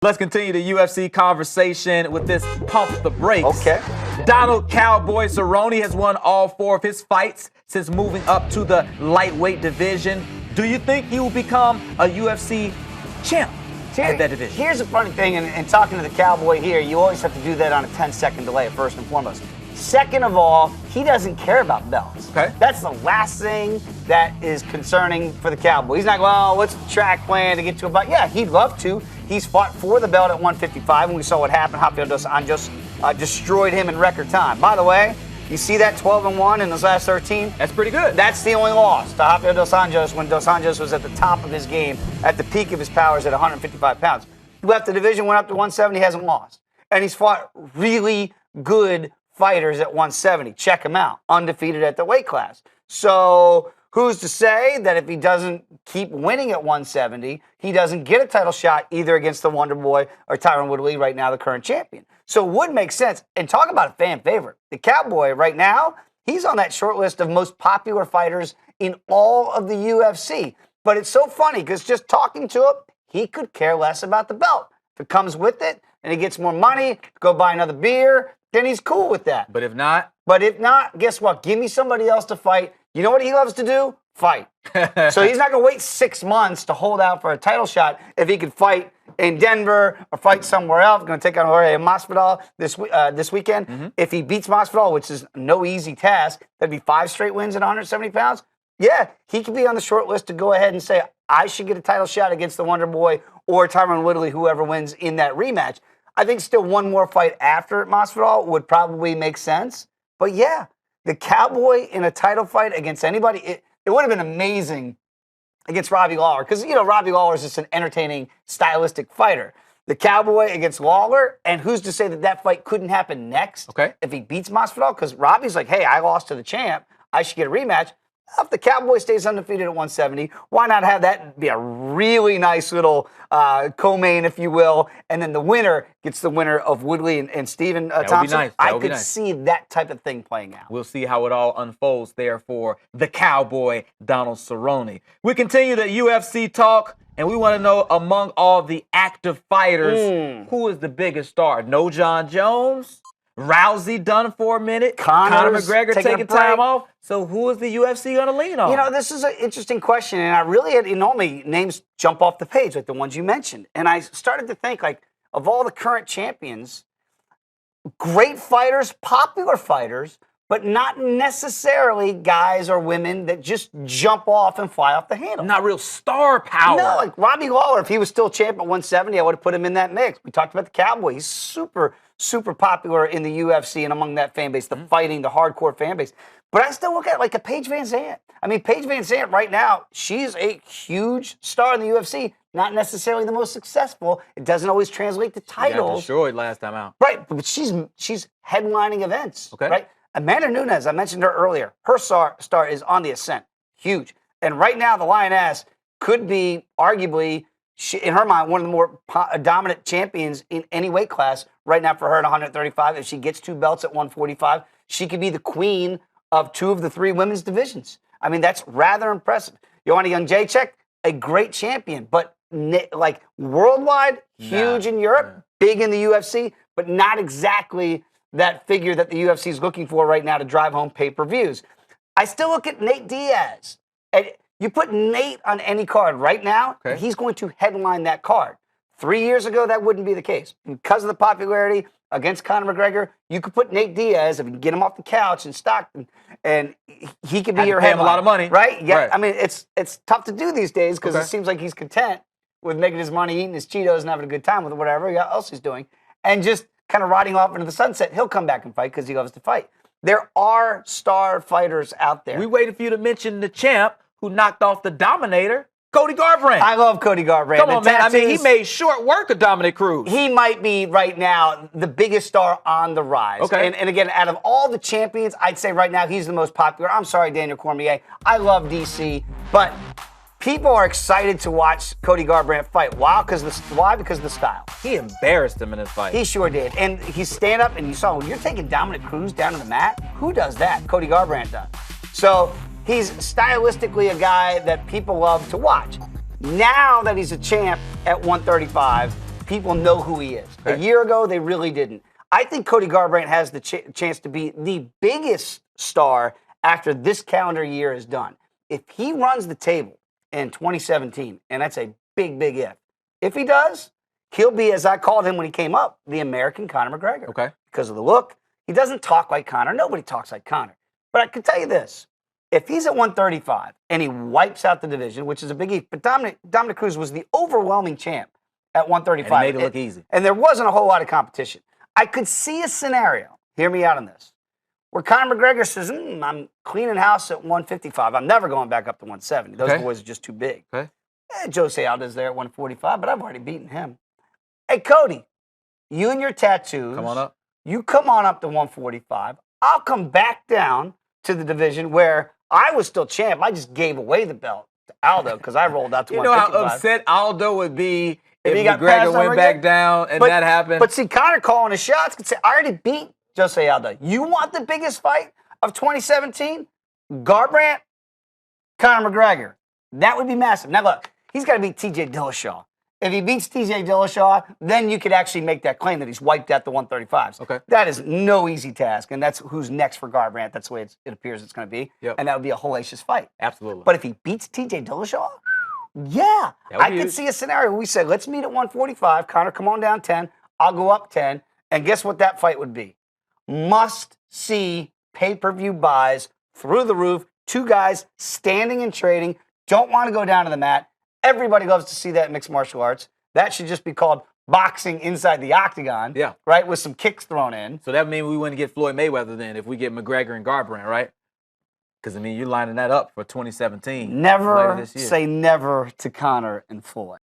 Let's continue the UFC conversation with this pump the brakes. Okay. Donald "Cowboy" Cerrone has won all 4 of his fights since moving up to the lightweight division. Do you think he will become a UFC champ at that division? Here's the funny thing, and talking to the Cowboy here, you always have to do that on a 10-second delay, first and foremost. Second of all, he doesn't care about belts. Okay. That's the last thing that is concerning for the Cowboy. He's not going, oh, what's the track plan to get to a belt? Yeah, he'd love to. He's fought for the belt at 155, and we saw what happened. Rafael dos Anjos destroyed him in record time. By the way, you see that 12-1 in his last 13? That's pretty good. That's the only loss to Rafael dos Anjos when dos Anjos was at the top of his game, at the peak of his powers at 155 pounds. He left the division, went up to 170, hasn't lost. And he's fought really good fighters at 170. Check him out. Undefeated at the weight class. So who's to say that if he doesn't keep winning at 170, he doesn't get a title shot either against the Wonder Boy or Tyron Woodley, right now the current champion. So it would make sense. And talk about a fan favorite. The Cowboy right now, he's on that short list of most popular fighters in all of the UFC. But it's so funny because just talking to him, he could care less about the belt. If it comes with it and he gets more money, go buy another beer, then he's cool with that. But if not? But if not, guess what? Give me somebody else to fight. You know what he loves to do? Fight. So he's not going to wait 6 months to hold out for a title shot if he could fight in Denver or fight somewhere else. Going to take on Jorge Masvidal this weekend. Mm-hmm. If he beats Masvidal, which is no easy task, that'd be 5 straight wins at 170 pounds. Yeah, he could be on the short list to go ahead and say, I should get a title shot against the Wonder Boy or Tyron Woodley, whoever wins in that rematch. I think still one more fight after Masvidal would probably make sense. But yeah, the Cowboy in a title fight against anybody, it would have been amazing against Robbie Lawler. Because, you know, Robbie Lawler is just an entertaining, stylistic fighter. The Cowboy against Lawler, and who's to say that that fight couldn't happen next if he beats Masvidal? Because Robbie's like, hey, I lost to the champ. I should get a rematch. If the Cowboy stays undefeated at 170, why not have that be a really nice little co-main, if you will, and then the winner gets the winner of Woodley and Stephen Thompson? Would be nice. I could see that type of thing playing out. We'll see how it all unfolds there for the Cowboy, Donald Cerrone. We continue the UFC talk, and we want to know, among all the active fighters, who is the biggest star? No John Jones? Rousey done for a minute. Conor McGregor taking time off. So who is the UFC going to lean on? You know, this is an interesting question, and I really had, normally names jump off the page, like the ones you mentioned. And I started to think, like, of all the current champions, great fighters, popular fighters, but not necessarily guys or women that just jump off and fly off the handle. Not real star power. No, like Robbie Lawler, if he was still champ at 170, I would have put him in that mix. We talked about the Cowboy. He's super popular in the UFC and among that fan base, the fighting, the hardcore fan base. But I still look at it like a Paige Van Zandt. I mean, Paige Van Zandt right now, she's a huge star in the UFC, not necessarily the most successful. It doesn't always translate to titles. Got destroyed last time out. Right, but she's headlining events. Okay. Right? Amanda Nunes, I mentioned her earlier. Her star is on the ascent. Huge. And right now, the Lioness could be arguably, in her mind, one of the more dominant champions in any weight class right now for her at 135. If she gets 2 belts at 145, she could be the queen of 2 of the 3 women's divisions. I mean, that's rather impressive. Joanna Jędrzejczyk, a great champion, but like worldwide, huge in Europe, big in the UFC, but not exactly that figure that the UFC is looking for right now to drive home pay-per-views. I still look at Nate Diaz. And you put Nate on any card right now, he's going to headline that card. 3 years ago, that wouldn't be the case. Because of the popularity against Conor McGregor, you could put Nate Diaz, if you can get him off the couch in Stockton, and he could be your headline. Pay him a lot of money. Right? Yeah. Right. I mean, it's tough to do these days because it seems like he's content with making his money, eating his Cheetos, and having a good time with whatever else he's doing. And just kind of riding off into the sunset. He'll come back and fight because he loves to fight. There are star fighters out there. We waited for you to mention the champ who knocked off the Dominator, Cody Garbrandt. I love Cody Garbrandt. Come on, man. I mean, he made short work of Dominic Cruz. He might be, right now, the biggest star on the rise. Okay. And again, out of all the champions, I'd say right now he's the most popular. I'm sorry, Daniel Cormier. I love DC, but people are excited to watch Cody Garbrandt fight. Why? Because of the style. He embarrassed him in his fight. He sure did. And he stand up, and you saw, when you're taking Dominic Cruz down to the mat, who does that? Cody Garbrandt does. So he's stylistically a guy that people love to watch. Now that he's a champ at 135, people know who he is. Okay. A year ago, they really didn't. I think Cody Garbrandt has the chance to be the biggest star after this calendar year is done. If he runs the table in 2017, and that's a big, big if he does, he'll be, as I called him when he came up, the American Conor McGregor. Okay. Because of the look. He doesn't talk like Conor. Nobody talks like Conor. But I can tell you this. If he's at 135 and he wipes out the division, which is a big but Dominic Cruz was the overwhelming champ at 135. And he made it look easy. And there wasn't a whole lot of competition. I could see a scenario, hear me out on this, where Conor McGregor says, I'm cleaning house at 155. I'm never going back up to 170. Those boys are just too big. Okay. Jose Aldo's there at 145, but I've already beaten him. Hey, Cody, you and your tattoos. Come on up. You come on up to 145. I'll come back down to the division where I was still champ. I just gave away the belt to Aldo because I rolled out to 155. You know how upset Aldo would be if he got McGregor went back again? down and that happened. But see, Conor calling his shots could say, I already beat Jose Aldo. You want the biggest fight of 2017? Garbrandt, Conor McGregor. That would be massive. Now look, he's got to beat TJ Dillashaw. If he beats TJ Dillashaw, then you could actually make that claim that he's wiped out the 135s. Okay. That is no easy task, and that's who's next for Garbrandt. That's the way it appears it's going to be. Yep. And that would be a hellacious fight. Absolutely. But if he beats TJ Dillashaw, yeah, I could see a scenario where we say, let's meet at 145. Conor, come on down 10. I'll go up 10. And guess what that fight would be? Must-see pay-per-view buys through the roof. Two guys standing and trading. Don't want to go down to the mat. Everybody loves to see that in mixed martial arts. That should just be called boxing inside the octagon. Yeah. Right? With some kicks thrown in. So that means we wouldn't get Floyd Mayweather then if we get McGregor and Garbrandt, right? Because, I mean, you're lining that up for 2017. Never say never to Conor and Floyd.